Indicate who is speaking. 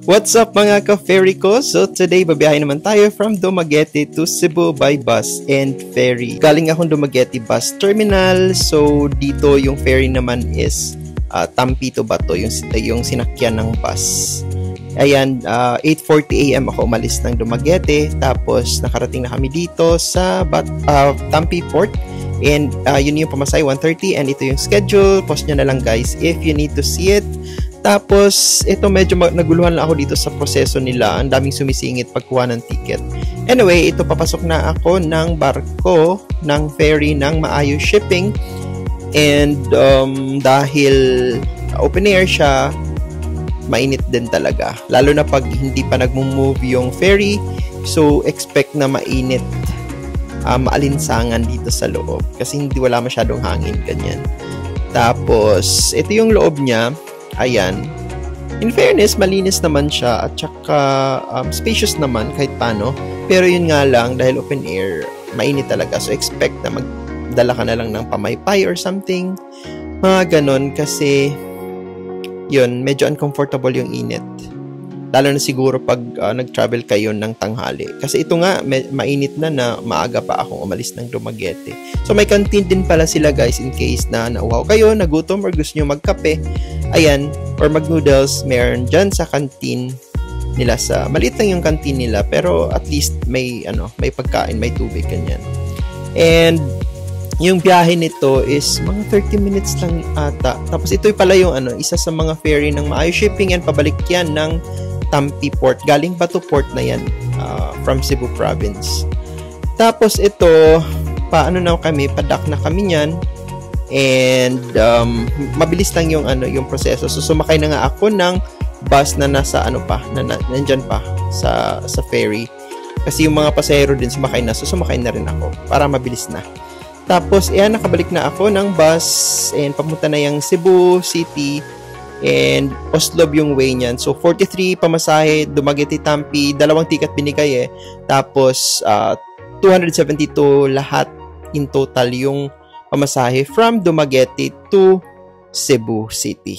Speaker 1: What's up mga ka-ferry ko? So today, babiyahin naman tayo from Dumaguete to Cebu by bus and ferry. Galing akong Dumaguete bus terminal. So dito yung ferry naman is Tampi to Bato, yung sinakyan ng bus. Ayan, 8:40 AM ako umalis ng Dumaguete. Tapos nakarating na kami dito sa Tampi Port. And yun yung pamasay, 1:30. And ito yung schedule. Post nyo na lang guys if you need to see it. Tapos, ito medyo naguluhan lang ako dito sa proseso nila. Ang daming sumisingit pagkuha ng ticket. Anyway, ito papasok na ako ng barko, ng ferry, ng Maayos Shipping. And dahil open air siya, mainit din talaga. Lalo na pag hindi pa nagmo-move yung ferry. So, expect na mainit, maalinsangan dito sa loob. Kasi wala masyadong hangin, ganyan. Tapos, ito yung loob niya. Ayan. In fairness, malinis naman siya at saka spacious naman kahit paano. Pero yun nga lang, dahil open air, mainit talaga. So, expect na magdala ka na lang ng pamaypay or something. Mga ganon kasi yun, medyo uncomfortable yung init. Lalo na siguro pag nag-travel kayo ng tanghali. Kasi ito nga, mainit na maaga pa akong umalis ng Dumaguete. So, may canteen din pala sila guys in case na nauhaw kayo, nagutom or gusto nyo magkape. Ayan, or mag-noodles, meron dyan sa canteen nila. Maliit lang yung canteen nila, pero at least may pagkain, may tubig, ganyan. And yung biyahe nito is mga 30 minutes lang ata. Tapos ito pala yung isa sa mga ferry ng Maayos Shipping and pabalik yan ng Tampi Port. Galing Bato Port na yan from Cebu Province. Tapos ito, padak na kami niyan. And mabilis lang yung proseso. So sumakay na nga ako ng bus na nasa nandyan pa sa ferry. Kasi yung mga pasahero din sumakay na. So sumakay na rin ako para mabilis na. Tapos nakabalik na ako ng bus and papunta na yung Cebu City. And Oslob yung way niyan. So 43 pamasahe, Dumaguete Tampi, 2 ticket binigay Tapos 272 lahat in total yung pamasahe from Dumaguete to Cebu City.